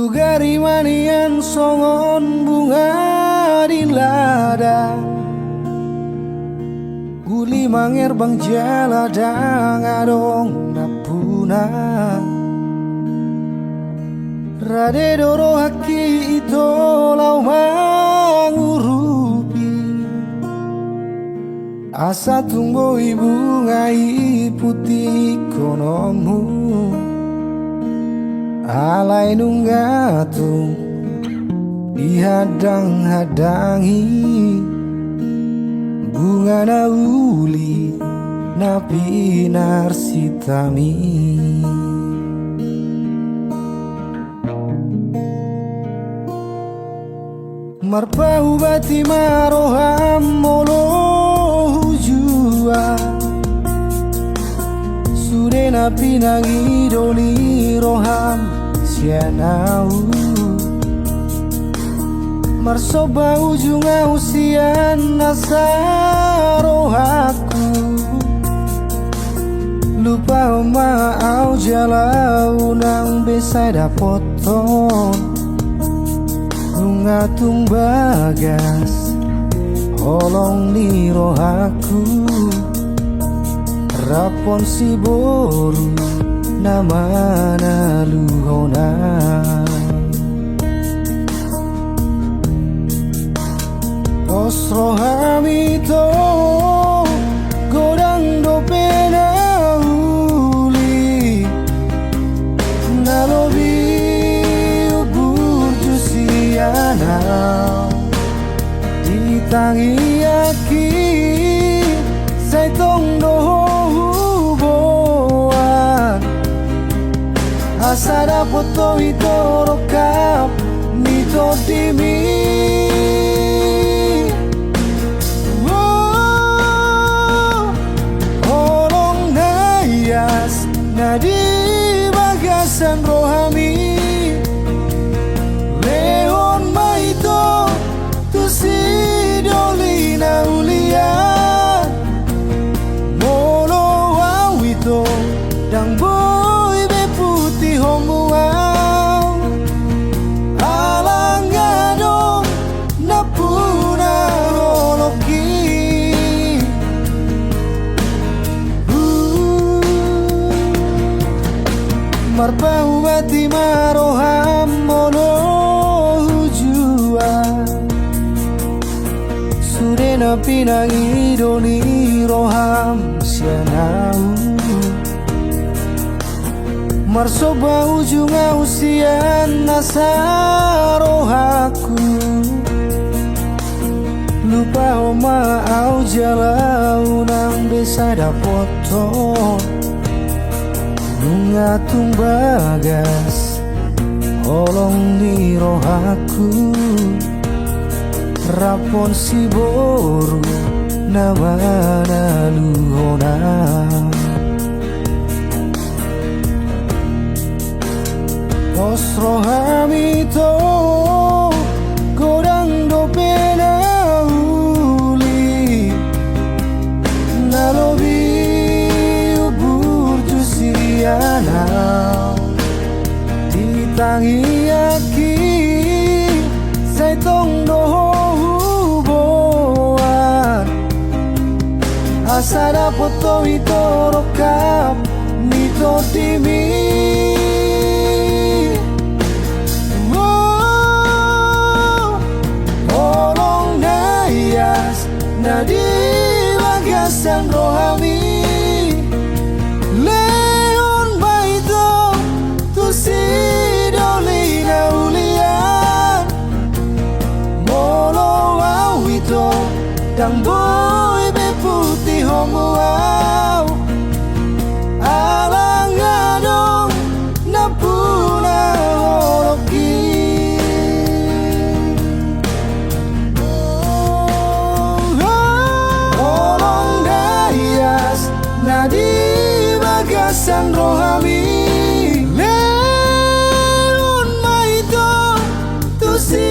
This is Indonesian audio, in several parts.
Gari manian songon bunga di ladang, guli manger bang jaladang adong napuna. Rade doro haki ito lau mangurupi, asa tumbuh bungai putih konomu. Alai nunggatung dihadang-hadangi, bunga nauli napi narsitami. Marpahu bati maroham molo hujua, sude napi nangidoli roham sianau. Marsoba ujung usian nasarohaku, lupa oma au jalau nang besada potong. Bunga tumbagas holong ni rohaku, rapon si boru nama naluhona. Pos rohamito godang dopena uli, nalobi ubur jusiana ditangi aki sai tong doho huboan. Asada foto itu rokap nito dimi. Holong nayas nadi bagasan rohami, leon maito tu si dolina ulia. Molo wawito dang boy be putih homuau, alangado napuna holoki. Marpahu bati maroham molo hujua, sude napi nangidoli roham sianau. Marsoba ujung usian nasarohaku, lupa oma au jalau nang besada potong. Bunga tumbagas holong di rohaku, rapon si boru nama naluhona. Pos rohamito godang dopena uli, nalobi ubur jusiana ditangi aki sai tong doho huboan. Asada foto itu rokap nito dimi. Nadi bagasan rohami, leon baito tu si dolina ulian. Molo wawito dang boy be putih homuau, alangado napuna holoki. Nadi bagasan rohami, leon maito tu si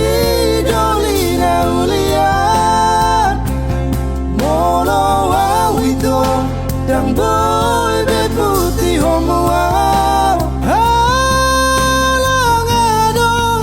dolina ulian. Molo wawito dang boy be putih homuau, alangado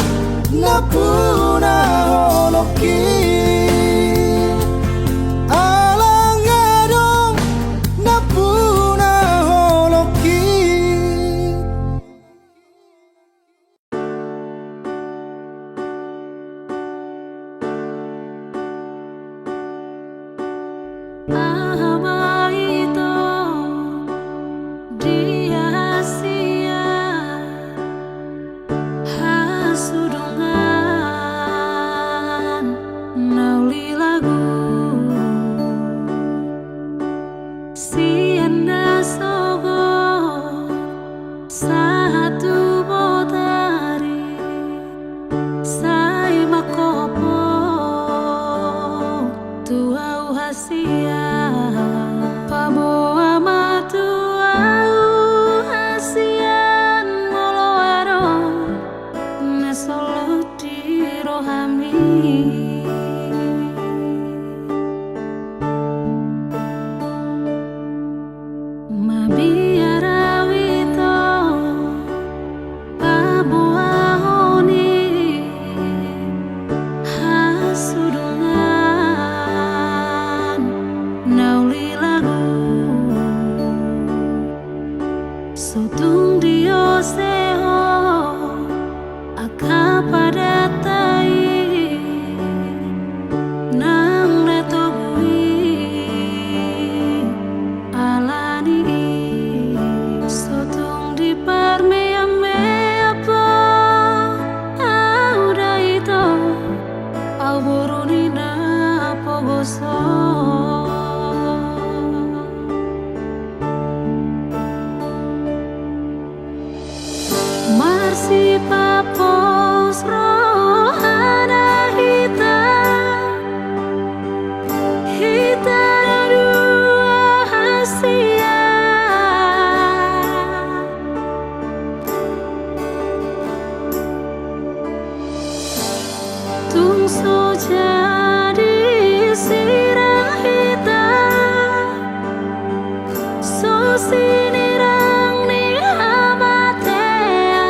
Sienda sogo satu botari sai makopo tuau hasia pamoa matuau hasian moloaro nesolo di rohami. Mabiarawito pabuahoni hasudungan nauli lagu sotung dioseho akapada tai nang retogui alani sotung di parme-ame apa auda ito au boroni na pogoso marsi papos rohana hita dua hasia tungso jadi sirah hita so sinirang ni hamatea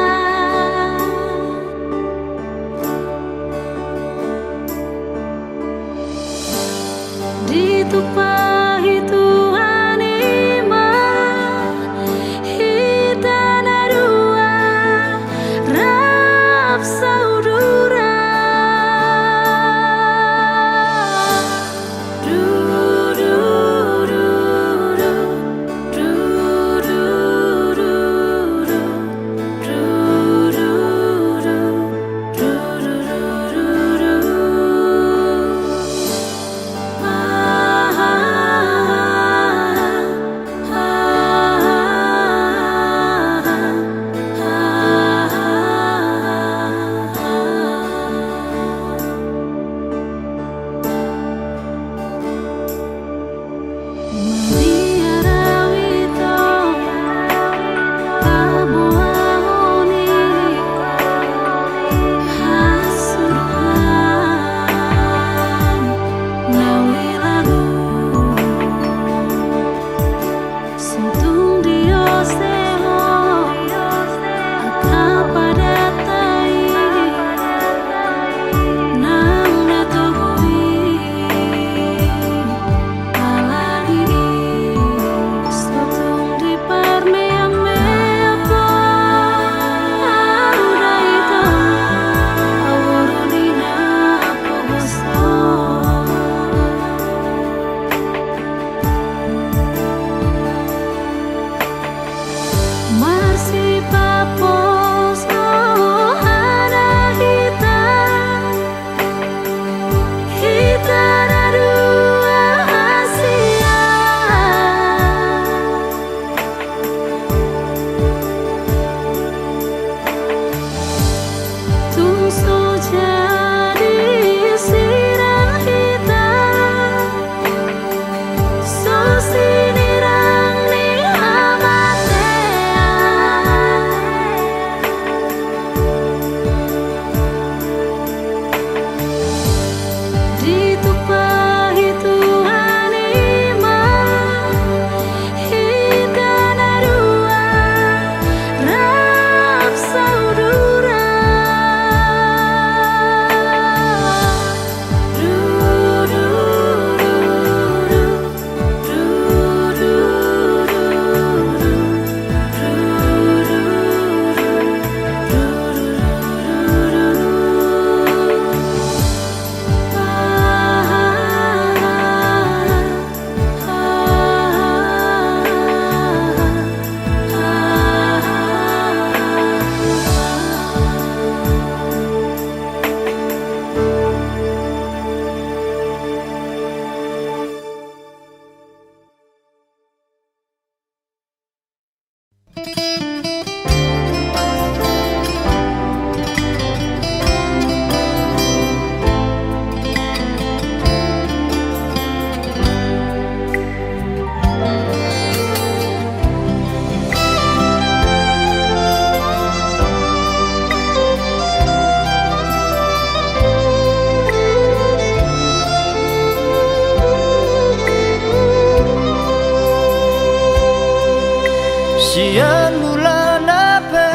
Sian mula nape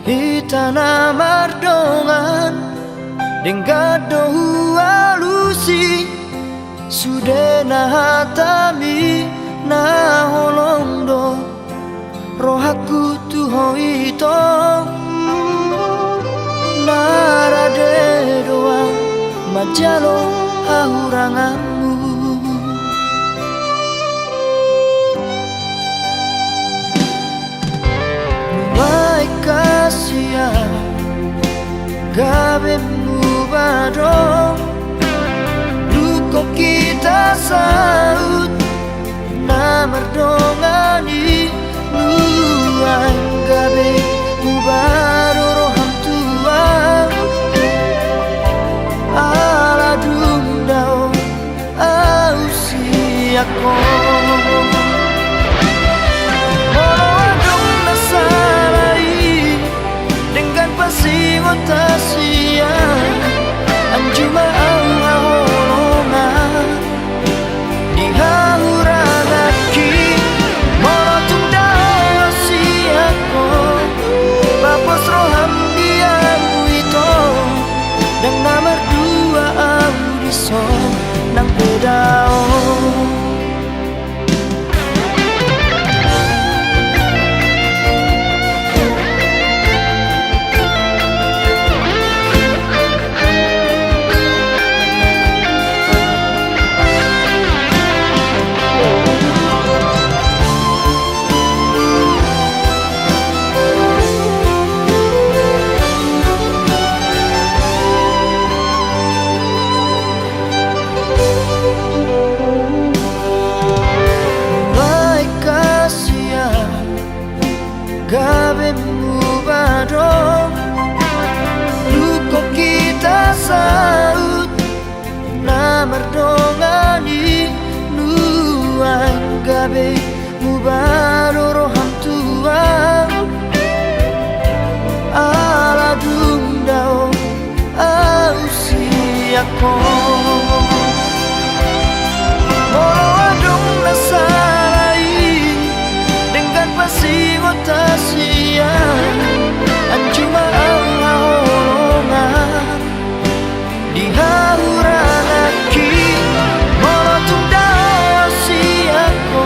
Hitana mardongan Denggado alusi Sude na hatami na holongdo Rohaku tuho ito Narade doang Majalo hahuranganmu Numai kasia Gabemu badong Luko kita saut Na merdongani Nuang gabe Mubaro roham tuang Ala dundao Ausi ako Moadong nasalai Dengan pasingon tasia Anjuma ang haholongan Di hahurangaki Monotung dao siako Bapos roham diamu ito Dan nomor dua audiso Nang bedao Gabemu badong Luko kita saut Na merdongani Nuang gabe Mubaro roham tuang Ala dundao Ausi ako Molo adong nasalai Dengan pasingon tasia Anjuma ang haholongan Di hahurangaki Monotung dao siako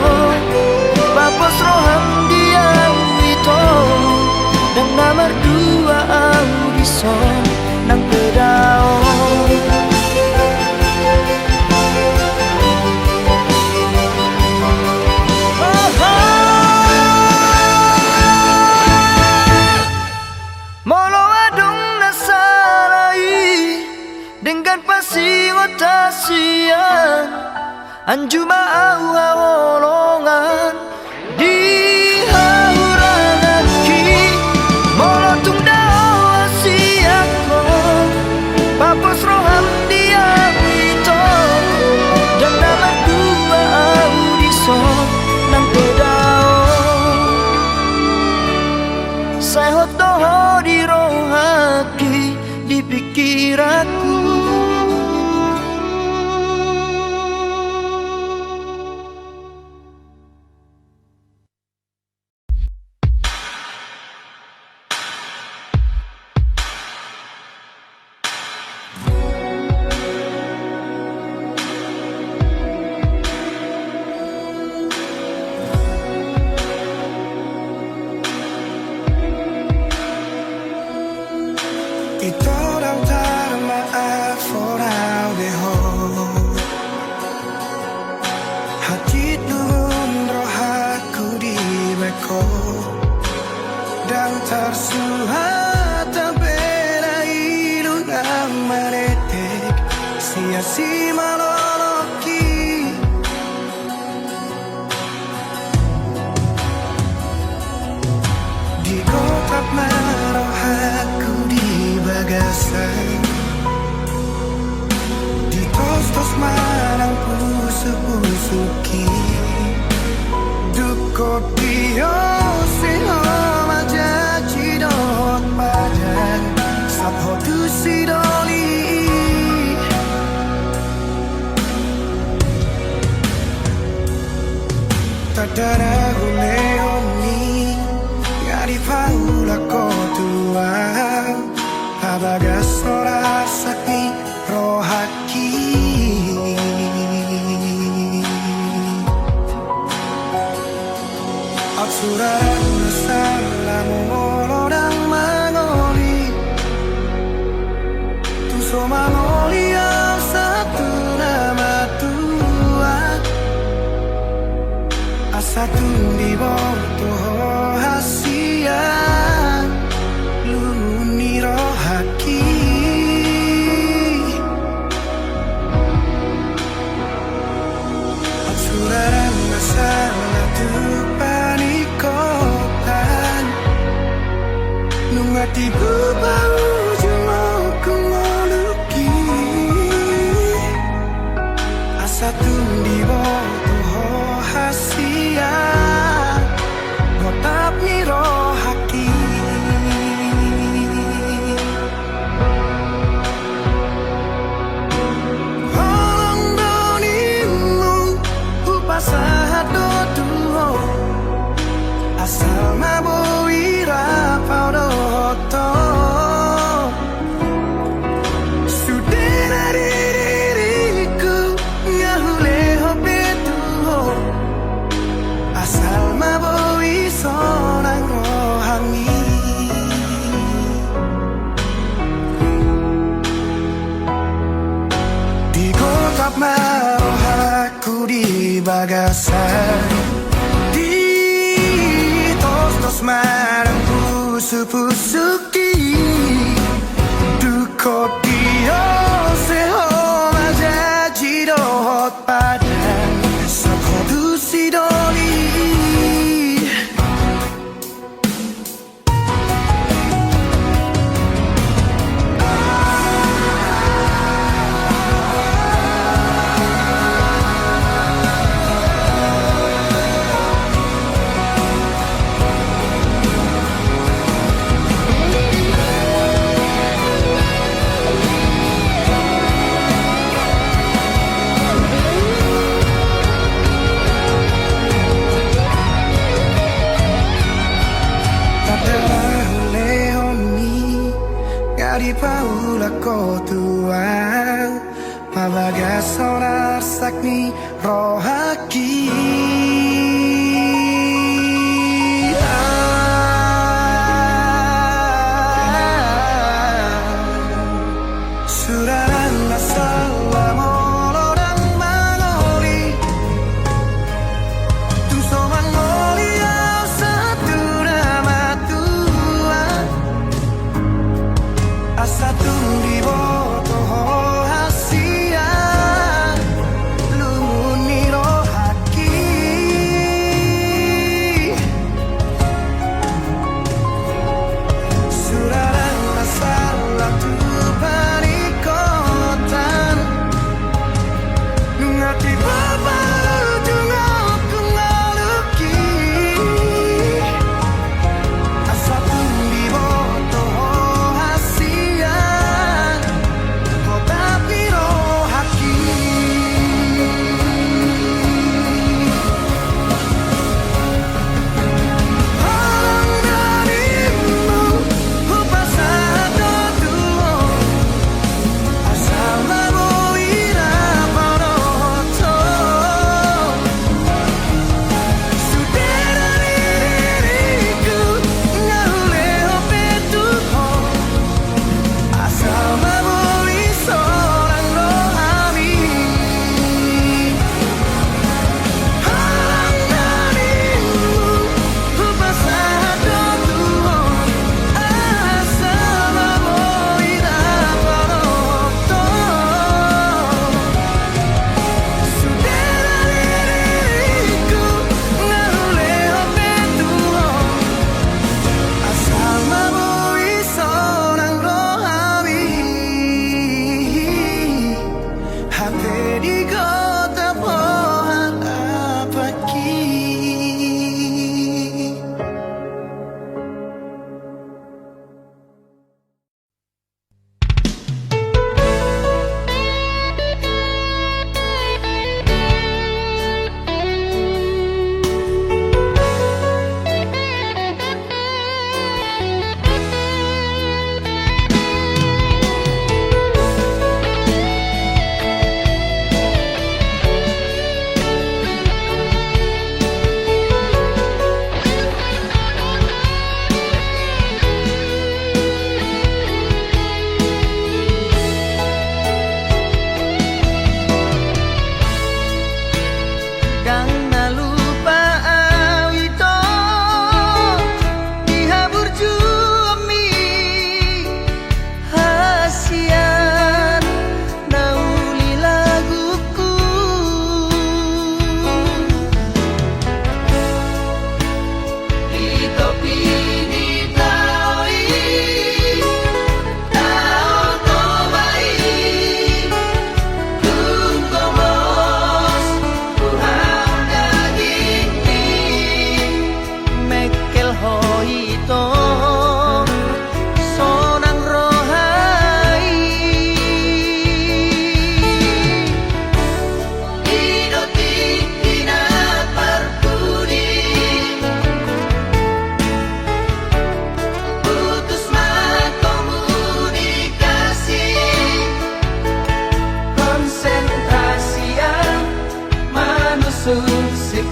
Bapos roham diam ito Dan nomor dua audiso Nang bedao Dengan pasingon tasian Anjuma au haholongan Di hahurangaki Molotung dao asiako Papos roham diam ito Dan nama dua audiso Nang bedao Saya hotoho di rohaki Di pikiranku Ito daw maaf orang deho Hati turun rohaku di beko Dan tersuhat bela ilung amaretek Sia-sia maloloki Di kotak marohaku bagasan Di tos-tos marang pusu-pusuki Duko tiyo siho majaji dot badan Sapho tu sidoli Tadara gune Mabagas sorar sakni rohaki Atsuran salam molodang mangoli Tu so mangoli yang satu nama Tuhan Asatu di bawah hasia Luni rohaki Atsuran masalah tu panikotan Nungati bubau jumau kumoluki Asatu di bawah hasia Gotap ni rohaki Asal mabui rapau doto Sudah diriku ngahule hobetu Asal mabui sonang rohani Di kota marohaku di bagasan Marang pusu-pusuki Duko dio seho majaji dohot padan Sakodu sidoli Di paula ko tuang Mabagas sonar sakni rohaki Suraran masalah molodang mangoli Tu so mangoli yang satu nama Tuhan Asatu di bawah hasia Lumuni rohaki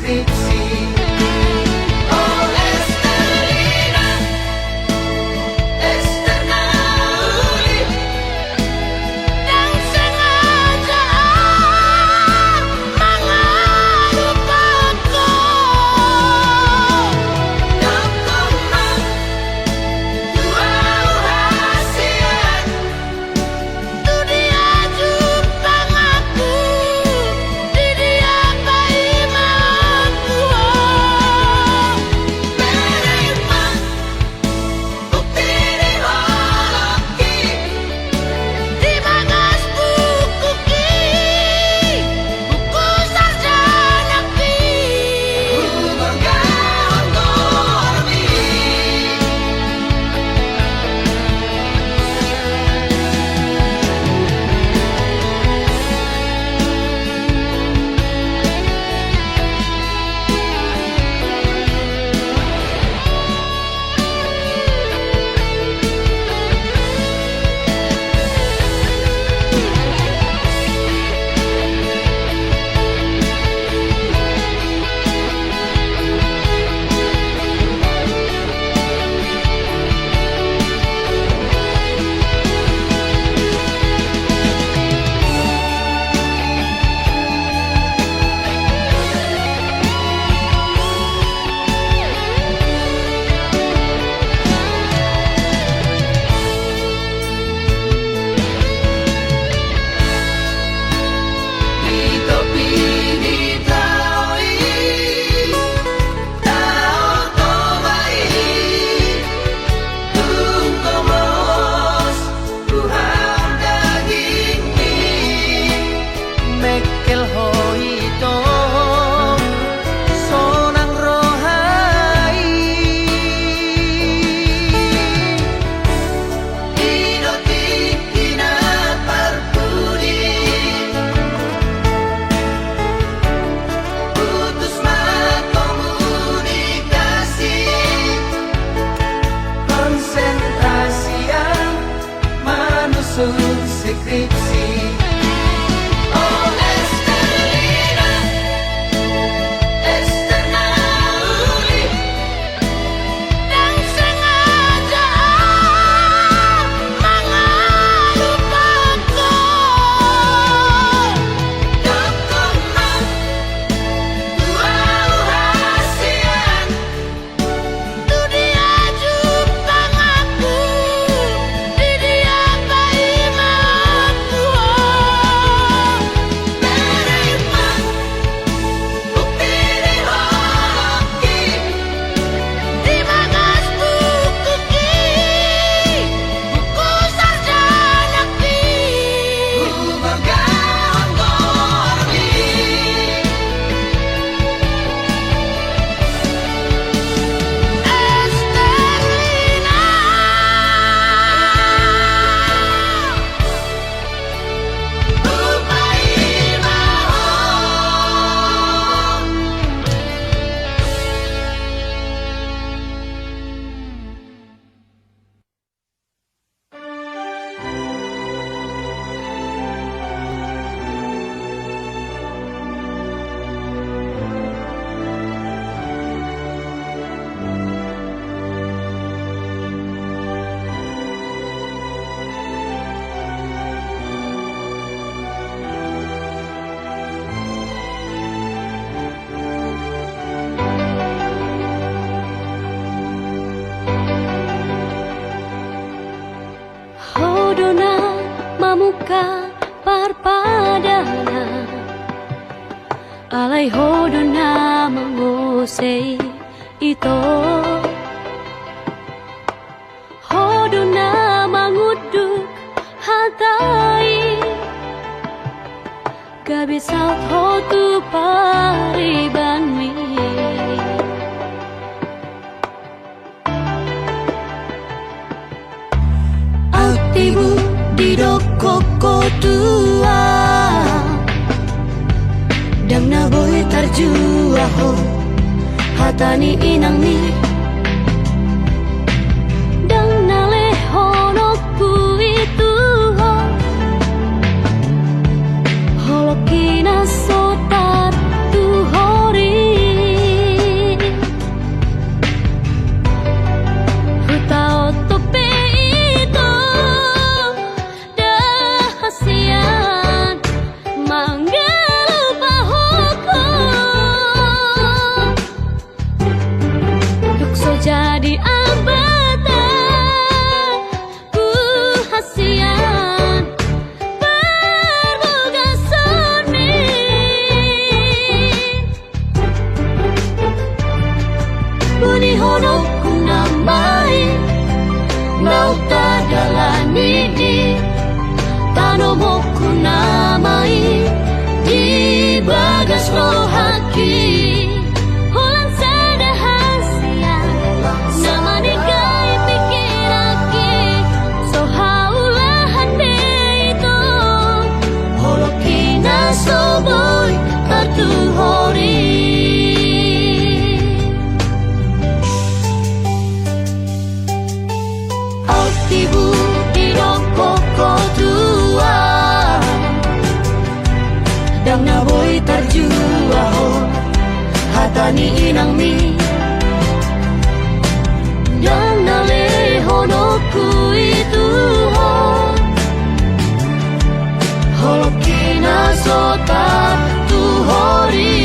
skripsi. Oh Estelina, Esternauli, Dan sengaja mengelupaku. Dokumen dua hasian. Tu dia jupang aku, di dia bayi mangku. Menerima bukti di holoki. Di bagas buku buku sarjana Bergaung dormi. Mekel hoito sonang rohai Idotikina parpudi putus komunikasi konsentrasi yang menusun skripsi. Oh Estelina, Esternauli, Dan sengaja mengelupaku. dokumen dua hasian. Tu dia jupang aku, di dia bayi mangku. Menerima bukti di holoki. Di bagas buku sarjana Bergaung dormi. Estelina. Upai mau. Hodona mamuka parpadana, alai hodona mangosei ito. Hodona manguduk hatai, kabisat hotu paribanmi. Aktibu di dokoko tua, dang na boy tarjua ho, hatani inang ni, dang na lehono ku itu ho, holokina sotat tu hori. honok kunamai nauta dalanini tanomo kunamai di bagas rohaki hulan sada hasia sama negai pikiraki so haulahan deito holokina soboy kartu hori Altibu dinokoko tua Dang na boy tarjua ho Hatani inang mi Dang na leho no kuitu ho Holokina sota tu hori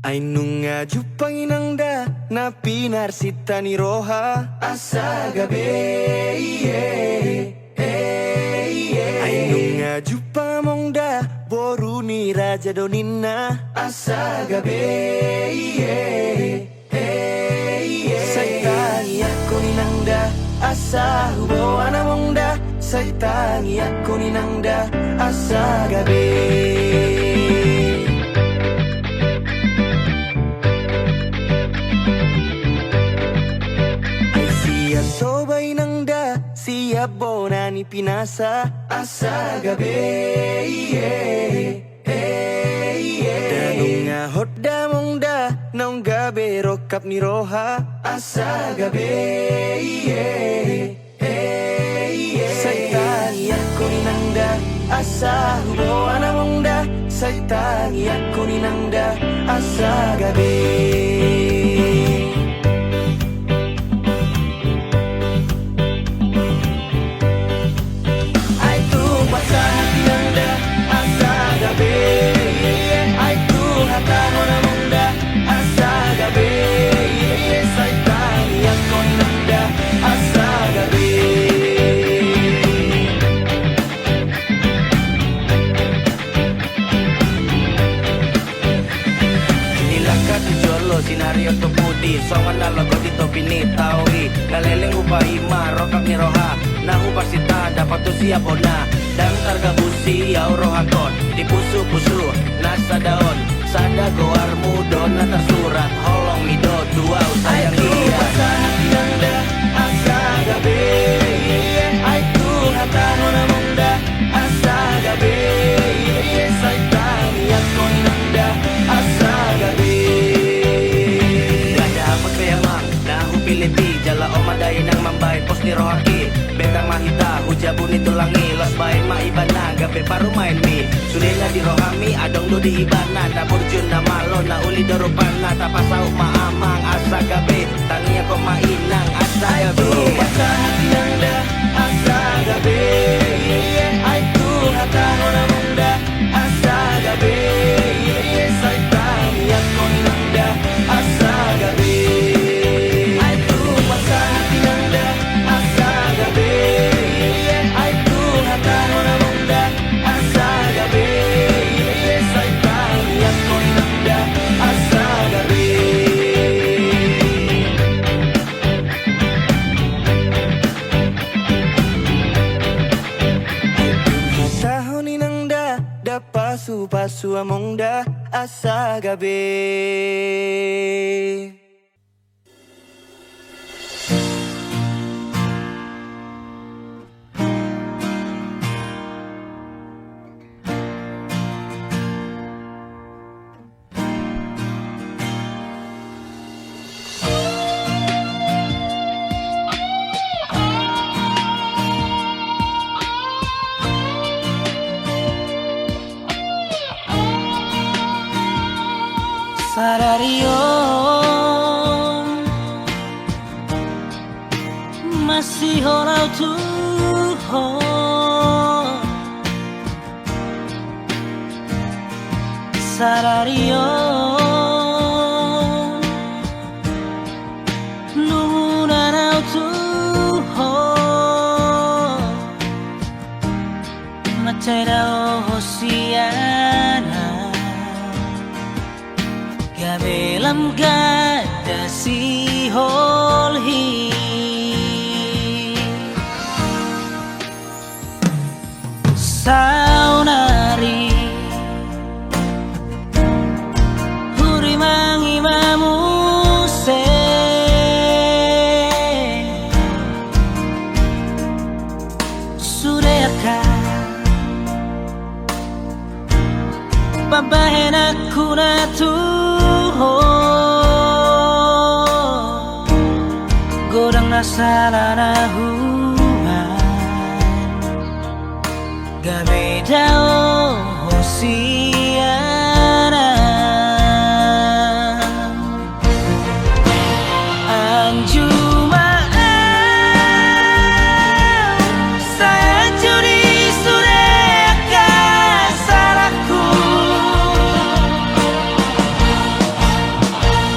Ainunga jupang inangda na pinarsita ni roha asa gabe Ainunga jupang mongda boru ni raja donina asa gabe Saitangi ako ninangda asa hubo anamongda Saitangi ako ninangda asa gabe Sobay nang da siya bonani pinasa asa gabi Danong nga hotda mong da naong gabi rokap ni roha asa gabi Saitangi ako ninangda asa huboan mong da Saitangi ako ninangda asa gabi Sinario to putih, songan na lago dito pinitawi Kaleleng upahima, rokap ni roha Nahupak sita, dapat tu siap na Dan targa busi, yaw rohakon Di pusu-pusu, nasa daon Sada goar mudo, nata surat Holong mido, dua sayang iya Nanda, asa gabe Aiku hataho namunda Asa gabe Saitang yakon nanda Asa gabe Pilipin, Oma daya nang mambahin pos ni rohaki Beta mahita hujabun itu langi Los bain ma ibana gape paru main mi Sulila di rohami adong do di ibana Na burjun na malo na uli dorupana Tapasau maamang asa gabe Tangi ako mainang asa gabe Basa hati nangda asa gabe Ay tu hata hona munda asa gabe Say tangi ako nangda asa gabe Ay tu basa hati nangda asa gabe Ay tu hata hona munda asa gabe Say tangi ako nangda asa gabe Tahun inang da pasu among da asa gabi Sararion masih holau Tuhan Sararion numunarau Tuhan Macerau hosiana Gabelam gada si holhi Saunari Huri mangi mamuse Sudeka Babahen aku na Godang nasala na human Gabe dao hosiana Anjumaan Saya juri sureka salahku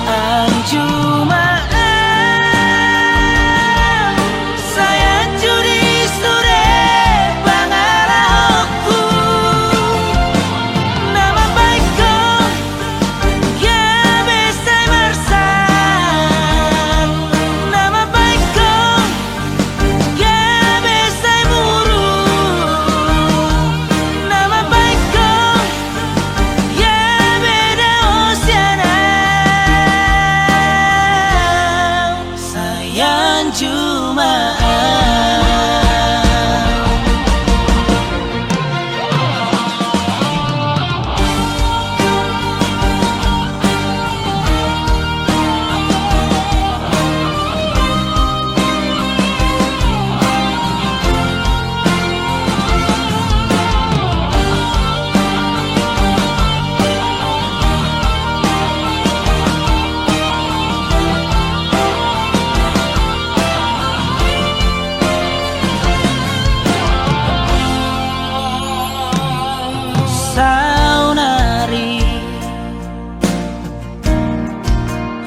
Anjumaan Saunari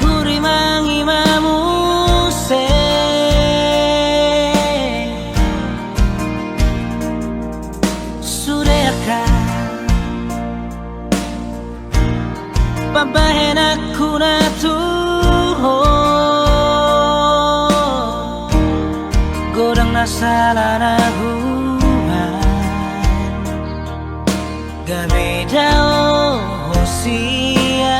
Huri mangi mamuse Sudeka Babahen aku na Tuhan Godang nasala na Gabe dao hosiana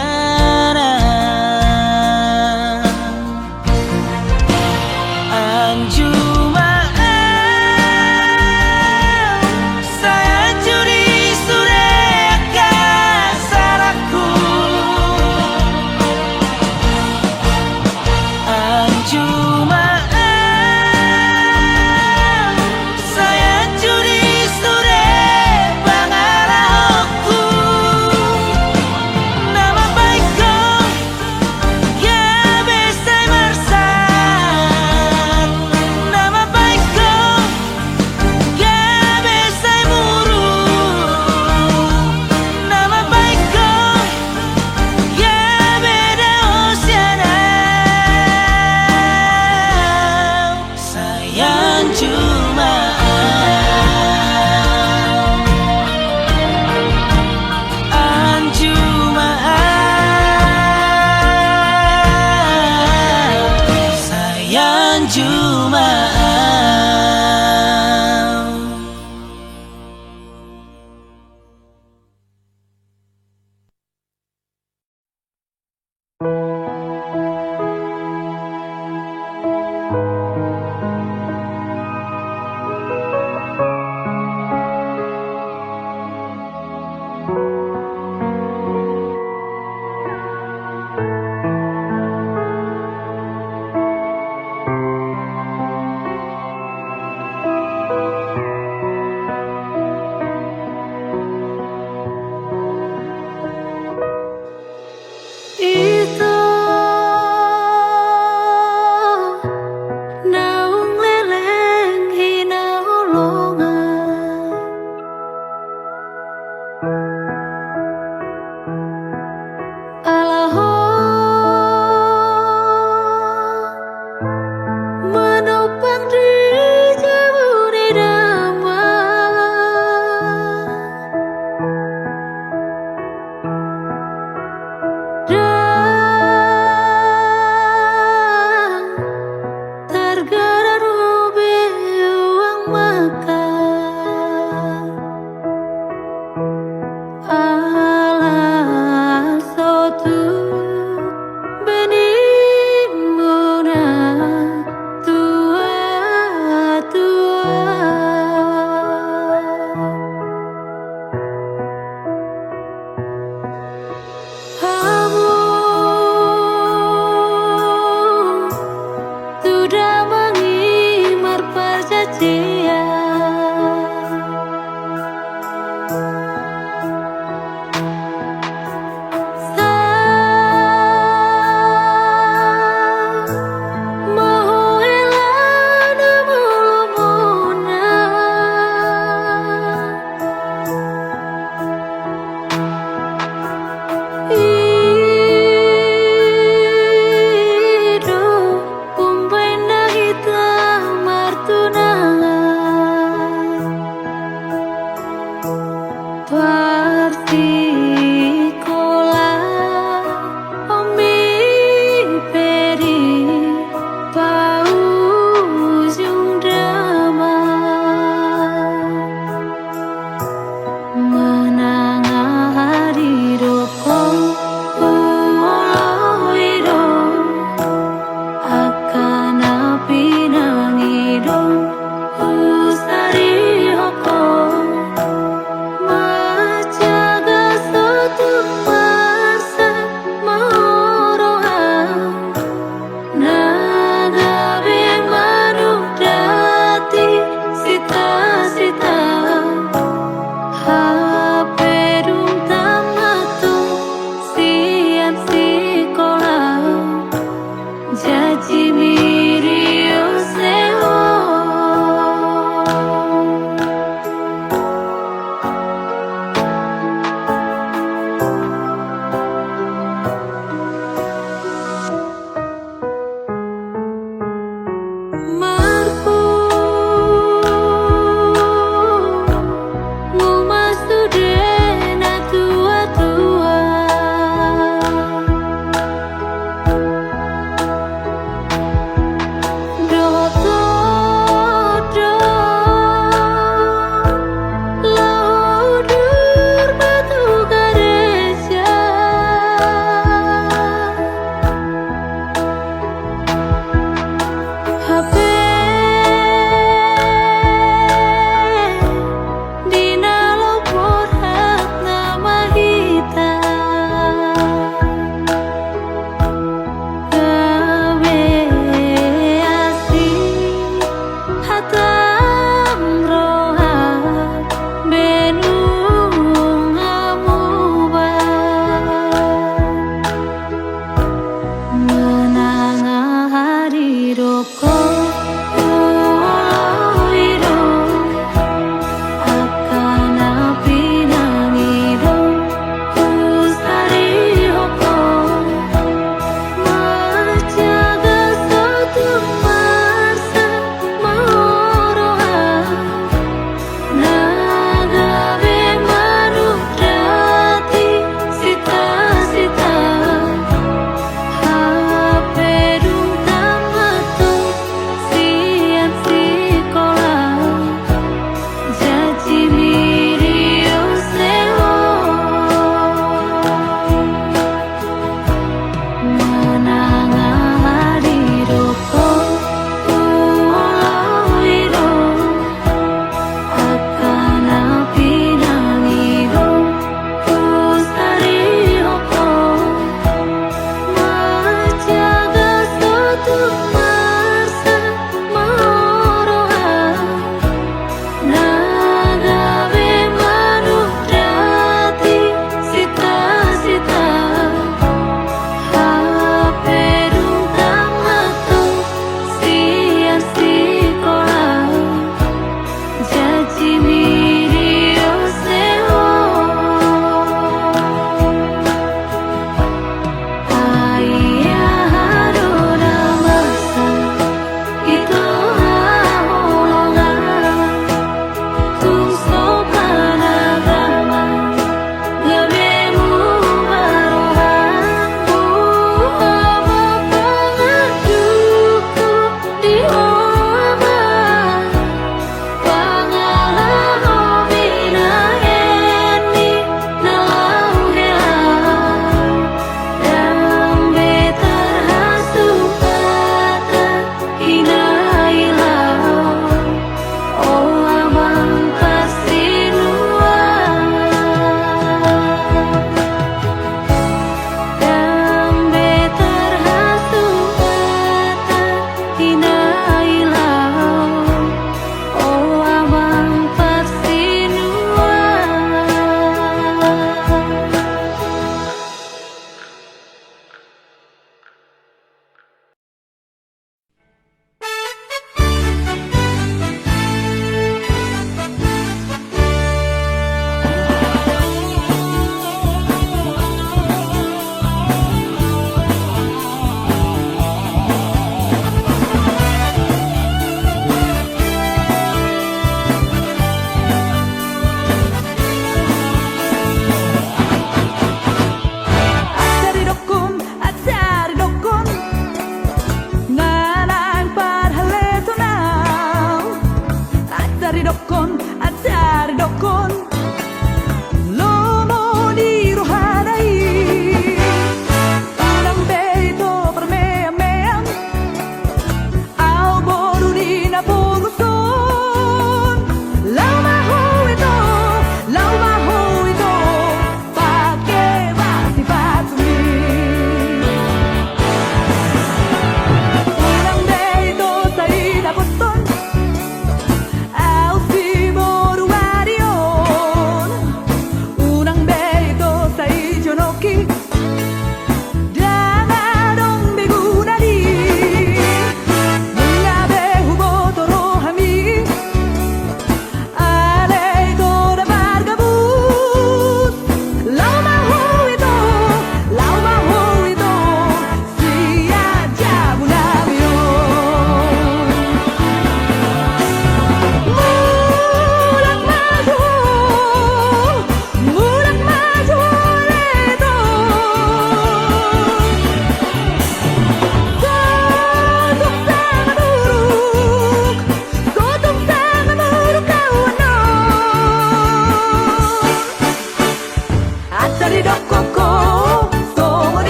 Anjumaan Saya juri sureka salahku Anjumaan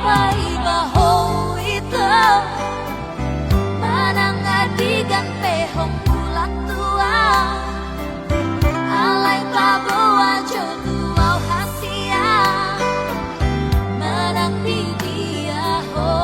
pai baho itu manang adigan pehong pulang tua alai paboa jodoh hasia manang di dia ho.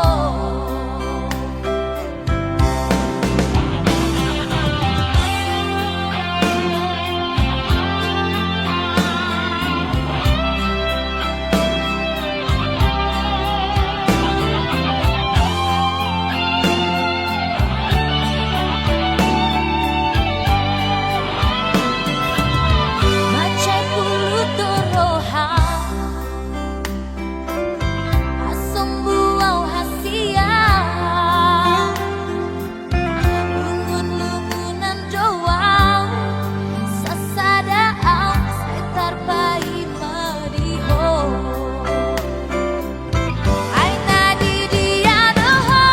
Macai pulu toroha asam buau hasia lungun lungunan doang sasada au sekitar bayi madiho aina di dia doho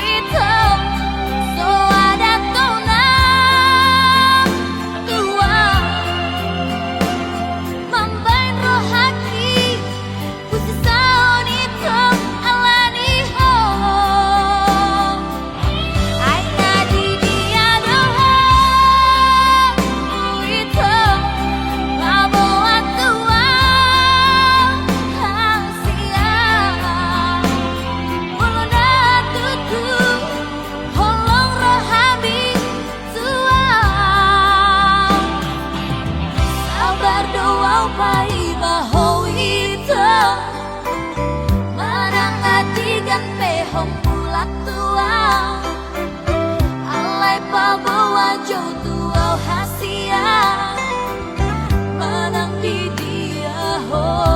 itu so ada kona tua mambain rohaki pusi saon itu alani ho aina di dia doho itu baboa tua hasia uluna tutu holong rohami tua sabar doa pai baho itu manang adigan pehong pulak tua alai pabawa jodoh hasia manang di dia ho.